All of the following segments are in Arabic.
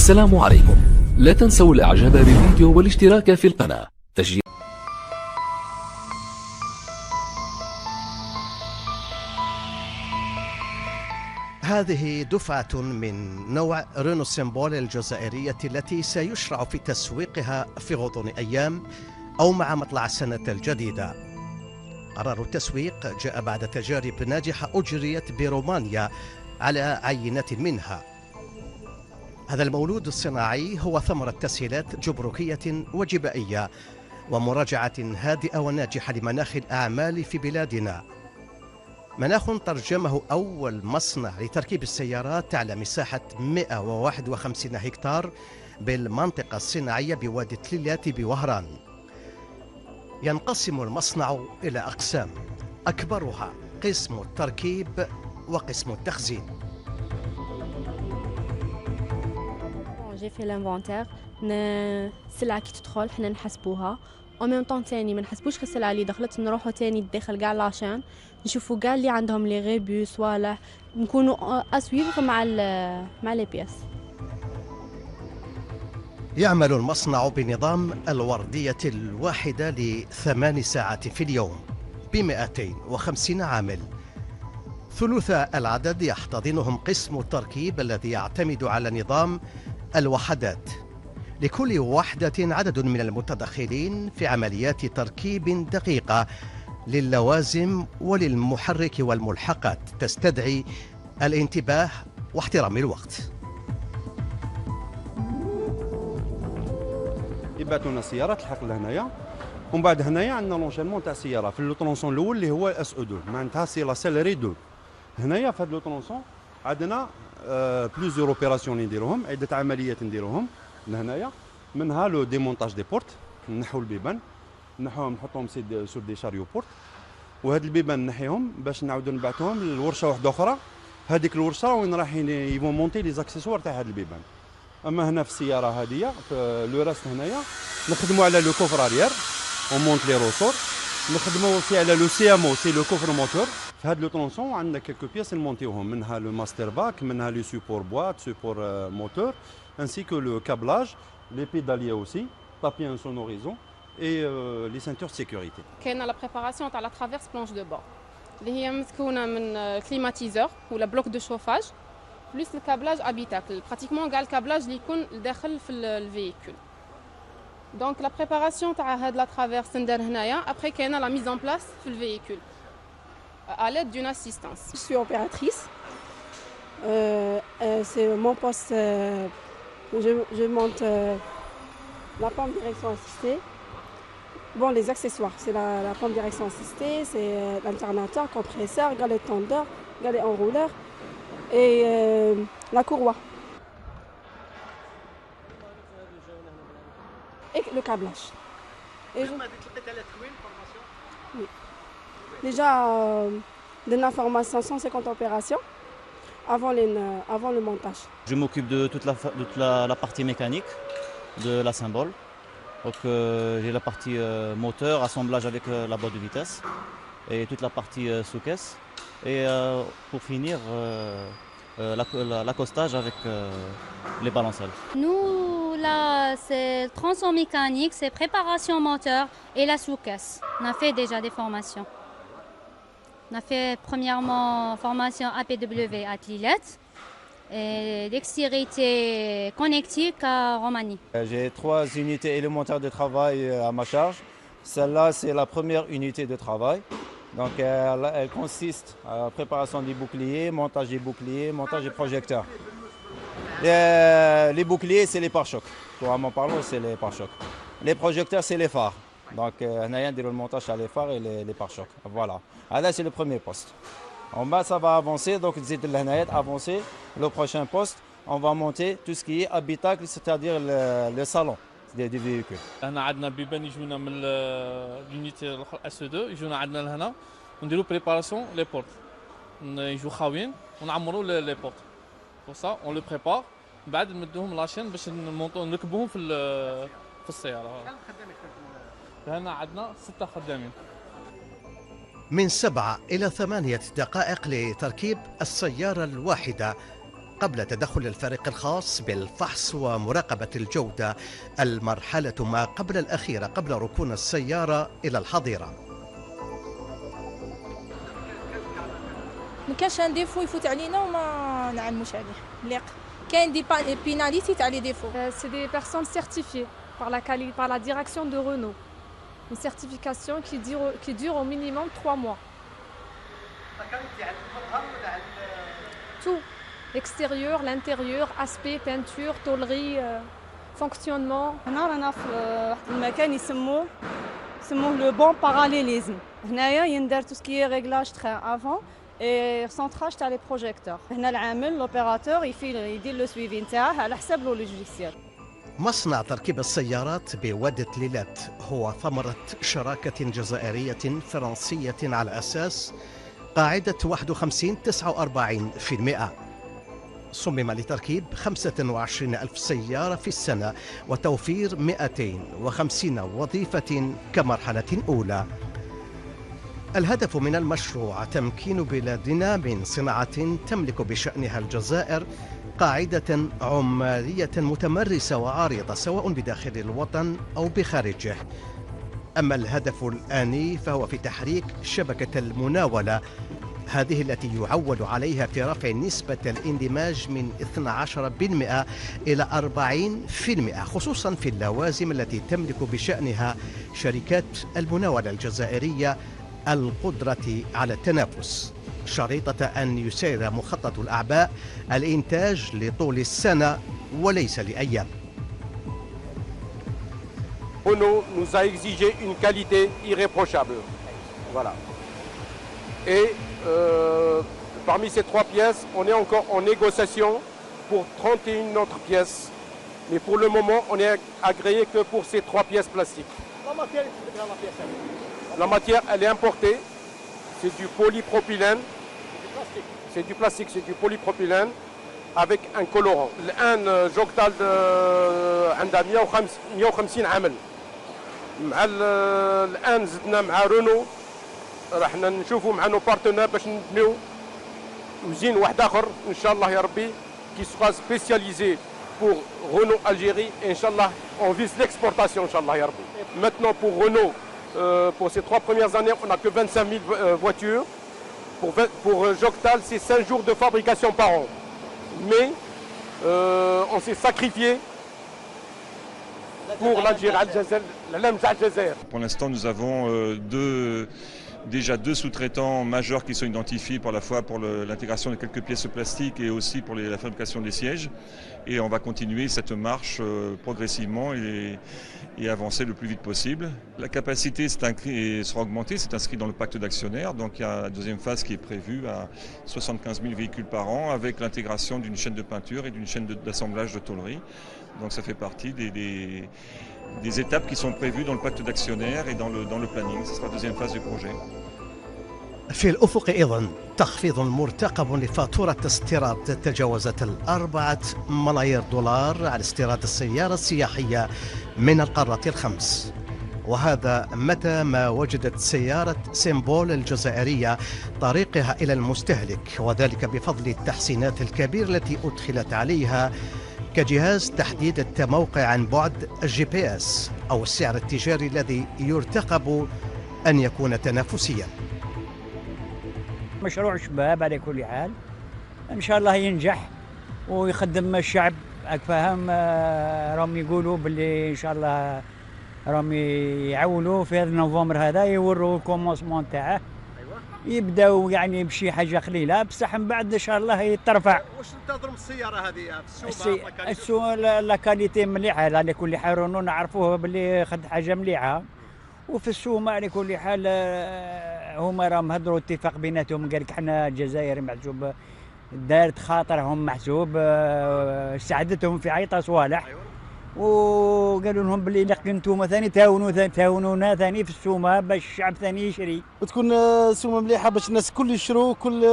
السلام عليكم. لا تنسوا الاعجاب بالفيديو والاشتراك في القناة تشجيع. هذه دفعة من نوع رينو سيمبول الجزائرية التي سيشرع في تسويقها في غضون أيام أو مع مطلع السنة الجديدة. قرار التسويق جاء بعد تجارب ناجحة أجريت برومانيا على عينة منها. هذا المولود الصناعي هو ثمرة تسهيلات جمركية وجبائية ومراجعة هادئة وناجحة لمناخ الأعمال في بلادنا. مناخ ترجمه أول مصنع لتركيب السيارات على مساحة 151 هكتار بالمنطقة الصناعية بوادي تليلات بوهران. ينقسم المصنع إلى أقسام، أكبرها قسم التركيب وقسم التخزين. جي في الانفونتير السلعة كي تدخل حنا نحسبوها او ميم طون تاني ما نحسبوش السلعة اللي دخلت، نروحو تاني داخل كاع لاشين نشوفو كاع اللي عندهم لي غيبو صوالح، نكونو اسويفغ مع لي بياس. يعمل المصنع بنظام الوردية الواحدة ل8 ساعات في اليوم ب250 عامل. ثلث العدد يحتضنهم قسم التركيب الذي يعتمد على نظام الوحدات. لكل وحدة عدد من المتدخلين في عمليات تركيب دقيقة للوازم وللمحرك والملحقات تستدعي الانتباه واحترام الوقت. يبعثوا لنا السياره تلحق لهنايا، ومن بعد هنايا عندنا لونشينمون تاع السياره في لو طرونسون الاول اللي هو اس او 2 معناتها سي لا سيلري 2. هنايا في هذا لو طرونسون عندنا بليزيور اوبيراسيون نديروهم، عده عمليات نديروهم لهنايا، منها لو ديمونتاج دي بورت، نحو البيبان نحوهم نحطهم سور دي شاريو بورت، وهاد البيبان نحيهم باش نعاودو نبعثوهم للورشه واحده اخرى. هذيك الورشه وين رايحين يفون مونتي لي زاكسيسوار تاع هاد البيبان. اما هنا في السياره هذه في لو راست هنايا نخدموا على لو كوفر اريير ومونت لي روسور، نخدموا aussi على لو سي ام او سي لو كوفر موتور. في هاد لو طرونسون عندنا كيلكو بياس نمونتيوهم، منها لو ماستر باك، منها لو سوبور بوات، سوبور موتور، ainsi que le câblage, les pédaliers aussi, papier insonorisant et les ceintures de sécurité. كاينه لا بريباراسيون تاع لا ترافيرس بلانش دو بور اللي هي مسكونه من كليماتيزور ولا بلوك دو شوفاج بلوس الكابلاج ابيتاكل، براتيكمون كاع الكابلاج اللي يكون داخل في الفييكول. دونك لا بريباراسيون تاع هاد لا ترافيرس ندار هنايا. ابري كاينه لا ميز ان بلاس في الفييكول à l'aide d'une assistance. Je suis opératrice. C'est mon poste. Je monte la pompe direction assistée. Bon, les accessoires, c'est la pompe direction assistée, c'est l'alternateur, compresseur, galet tendeur, galet enrouleur et la courroie. Et le câblage. Et oui. Déjà, de la formation 150 opérations avant le montage. Je m'occupe de toute la partie mécanique de la symbole. Donc j'ai la partie moteur, assemblage avec la boîte de vitesse et toute la partie sous-caisse. Et pour finir, l'accostage avec les balancelles. Nous, là, c'est tronçon mécanique, c'est préparation moteur et la sous-caisse. On a fait déjà des formations. On a fait premièrement formation APW à Tillette et dextérité connectique à Romanie. J'ai 3 unités élémentaires de travail à ma charge. Celle-là, c'est la première unité de travail. Donc elle consiste à la préparation des boucliers, montage des boucliers, montage des projecteurs. Les boucliers, c'est les pare-chocs. Couramment parlant, c'est les pare-chocs. Les projecteurs, c'est les phares. Donc on a le montage à les phares et les pare-chocs. Voilà. Là, c'est le premier poste. En bas, ça va avancer. Donc avancer. Le prochain poste, on va monter tout ce qui est habitacle, c'est-à-dire le salon des véhicules. هنا عندنا بيبان يجونا من l'unité الاخرى اس 2 يجونا عندنا لهنا ونديروا بريباراسيون لي بورت، يجوا خاويين ونعمروا لي بورت. بور سا اون لو بريبار، بعد نمدوهم لاشين باش نركبوهم في السياره. هنا عندنا 6 خدامين. من 7 إلى 8 دقائق لتركيب السيارة الواحدة قبل تدخل الفريق الخاص بالفحص ومراقبة الجودة، المرحلة ما قبل الأخيرة قبل ركون السيارة إلى الحظيرة. ما كانش ان ديفو يفوت علينا وما نعلموش عليه مليق. كاين دي بيناليتي تاع لي ديفو. C'est des personnes certifiées par la direction de Renault. Une certification qui dure au minimum 3 mois. Tout. L'extérieur, l'intérieur, aspect, peinture, tôlerie, fonctionnement. هنا رانا في واحد المكان يسموه لو بون باراليليزم. هنايا يندار تو سكي ريغلاج تران افون اي سونتراج تاع لي بروجيكتور. هنا العامل لوبيراتور يدير لو سويفي نتاعه على حساب لو لوجيسيال. مصنع تركيب السيارات بوادي تليلات هو ثمرة شراكة جزائرية فرنسية على أساس قاعدة 51-49%. صمم لتركيب 25,000 سيارة في السنة وتوفير 250 وظيفة كمرحلة أولى. الهدف من المشروع تمكين بلادنا من صناعة تملك بشأنها الجزائر قاعدة عمالية متمرسة وعريضة سواء بداخل الوطن أو بخارجه. أما الهدف الآني فهو في تحريك شبكة المناولة، هذه التي يعول عليها في رفع نسبة الاندماج من 12% إلى 40%، خصوصا في اللوازم التي تملك بشأنها شركات المناولة الجزائرية القدرة على التنافس، شريطة أن يسير مخطط الأعباء الإنتاج لطول السنة وليس لأيام. Renault nous a exigé une qualité irréprochable. Voilà. Et parmi ces 3 pièces, on est encore en négociation pour 31 autres pièces. Mais pour le moment, on est agréé que pour ces 3 pièces plastiques. La matière, elle est importée. C'est du polypropylène. C'est du plastique, c'est du polypropylène avec un colorant. الآن جوكتال عندها 150 عامل. مع الآن زدنا مع رونو راح نشوفوا مع نو بارتنير باش نبنيو وزين واحد آخر إن شاء الله يا ربي qui sera spécialisé pour Renault Algérie et Inch'Allah on vise l'exportation Inch'Allah ya Rabbi. Maintenant pour Renault, pour ces 3 premières années on n'a que 25 000 voitures. Pour Joktal c'est 5 jours de fabrication par an. Mais on s'est sacrifié pour l'Algérie. Pour l'instant nous avons déjà 2 sous-traitants majeurs qui sont identifiés pour la fois pour l'intégration de quelques pièces plastiques et aussi pour la fabrication des sièges. Et on va continuer cette marche progressivement et avancer le plus vite possible. La capacité sera augmentée, c'est inscrit dans le pacte d'actionnaires. Donc il y a la deuxième phase qui est prévue à 75 000 véhicules par an avec l'intégration d'une chaîne de peinture et d'une chaîne d'assemblage de tôlerie. Donc ça fait partie des étapes qui sont prévues dans le pacte d'actionnaires et dans le planning. Ce sera la deuxième phase du projet. في الأفق أيضا تخفيض مرتقب لفاتورة استيراد تجاوزت 4 ملايير دولار على استيراد السيارة السياحية من القارات ال5، وهذا متى ما وجدت سيارة سيمبول الجزائرية طريقها إلى المستهلك، وذلك بفضل التحسينات الكبيرة التي أدخلت عليها كجهاز تحديد التموقع عن بعد الGPS أو السعر التجاري الذي يرتقب أن يكون تنافسيا. مشروع شباب على كل حال ان شاء الله ينجح ويخدم الشعب. فاهم راهم يقولوا باللي ان شاء الله راهم يعولوا في هذا نوفمبر هذا يوروا الكومونسمون تاعه يبداو يعني بشي حاجه قليله بصح من بعد ان شاء الله يترفع. واش تنتظروا من السياره هذه في السوق؟ لا كاليتي مليحه على كل حال، رونو نعرفوه باللي خد حاجه مليحه. وفي السوق على كل حال هما راهم هضروا اتفاق بيناتهم، قال لك حنا الجزائر محسوب دارت خاطرهم محسوب ساعدتهم في عيطه صوالح. وقالوا لهم باللي نتوما ثاني تعاونونا ثاني في السومه باش الشعب ثاني يشري وتكون السومه مليحه باش الناس الكل يشروا كل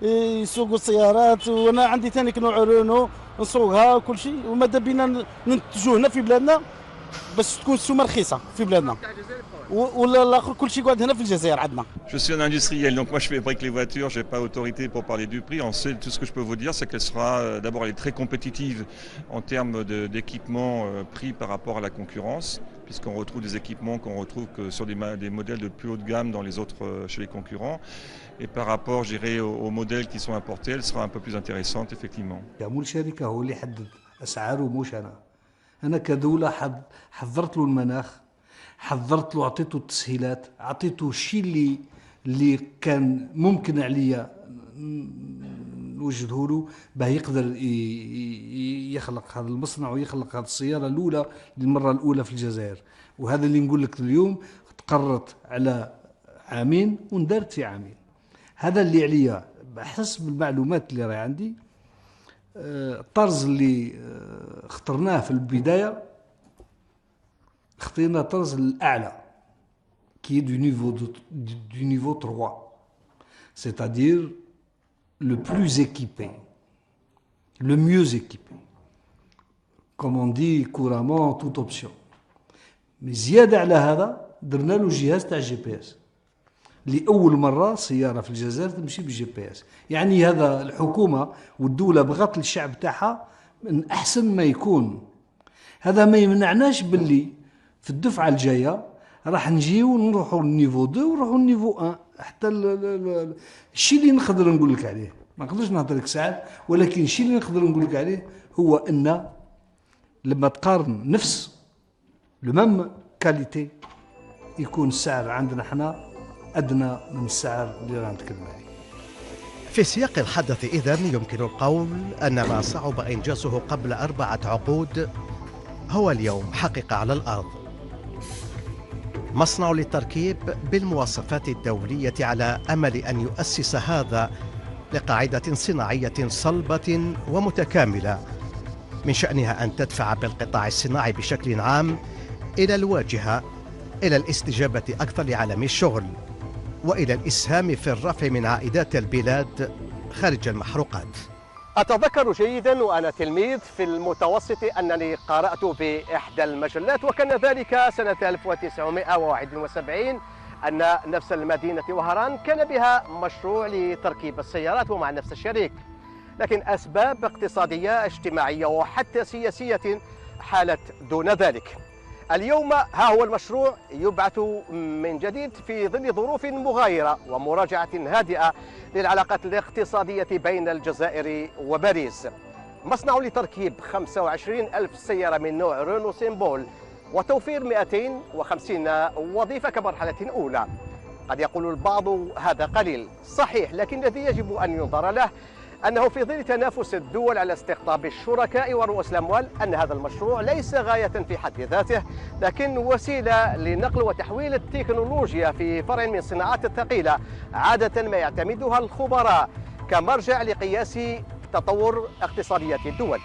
يسوقوا السيارات. وانا عندي ثاني نوع رونو نسوقها وكل شيء، وماذا بينا ننتجوا هنا في بلادنا باش تكون السومه رخيصه في بلادنا ولا الاخر كل شيء قاعد هنا في الجزائر عندنا. Je suis un industriel, donc moi je fabrique les voitures, je n'ai pas autorité pour parler du prix. Tout ce que je peux vous dire, c'est qu'elle sera, d'abord elle est très compétitive en termes d'équipement prix par rapport à la concurrence, puisqu'on retrouve des équipements qu'on retrouve que sur des modèles de plus haut de gamme dans les autres, chez les concurrents. Et par rapport, je dirais, aux modèles qui sont importés, elle sera un peu plus intéressante effectivement. مول شركة هو اللي يحدد أسعاره مش أنا كدولة حضرت له المناخ، حضرت له، أعطيته التسهيلات، أعطيته الشيء اللي كان ممكن عليا نوجده له باه يقدر يخلق هذا المصنع ويخلق هذه السيارة الأولى للمرة الأولى في الجزائر. وهذا اللي نقول لك اليوم تقررت على عامين وندرت في عامين. هذا اللي عليا بحسب المعلومات اللي راهي عندي. الطرز اللي اخترناه في البداية اخترنا الطرز الأعلى qui est du niveau 3, c'est-à-dire le plus équipé, le mieux équipé. Comme on dit couramment, toute option. Mais زيادة على هذا درنا له جهاز تاع جي بي اس. لأول مرة سيارة في الجزائر تمشي بالجي بي اس. يعني هذا الحكومة والدولة بغت للشعب تاعها من أحسن ما يكون. هذا ما يمنعناش باللي في الدفعة الجاية راح نجيو نروحوا للنيفو 2 ونروحوا للنيفو 1 حتى الشيء اللي نقدر نقول لك عليه ما نقدرش نهضر لك ساعات، ولكن الشيء اللي نقدر نقول لك عليه هو ان لما تقارن نفس لو ميم كاليتي يكون السعر عندنا احنا ادنى من السعر اللي راح نتكلم عليه. في سياق الحدث إذن يمكن القول أن ما صعب إنجازه قبل 4 عقود هو اليوم حقيقة على الأرض. مصنع للتركيب بالمواصفات الدولية على أمل أن يؤسس هذا لقاعدة صناعية صلبة ومتكاملة من شأنها أن تدفع بالقطاع الصناعي بشكل عام إلى الواجهة، إلى الاستجابة أكثر لعالم الشغل، وإلى الإسهام في الرفع من عائدات البلاد خارج المحروقات. أتذكر جيدا وأنا تلميذ في المتوسط أنني قرأت في إحدى المجلات وكان ذلك سنة 1971 أن نفس المدينة وهران كان بها مشروع لتركيب السيارات ومع نفس الشريك، لكن أسباب اقتصادية اجتماعية وحتى سياسية حالت دون ذلك. اليوم ها هو المشروع يبعث من جديد في ظل ظروف مغايرة ومراجعة هادئة للعلاقات الاقتصادية بين الجزائر وباريس. مصنع لتركيب 25,000 سيارة من نوع رينو سيمبول وتوفير 250 وظيفة كمرحلة أولى. قد يقول البعض هذا قليل، صحيح، لكن الذي يجب أن ينظر له أنه في ظل تنافس الدول على استقطاب الشركاء ورؤوس الأموال أن هذا المشروع ليس غاية في حد ذاته، لكن وسيلة لنقل وتحويل التكنولوجيا في فرع من الصناعات الثقيلة عادة ما يعتمدها الخبراء كمرجع لقياس تطور اقتصاديات الدول.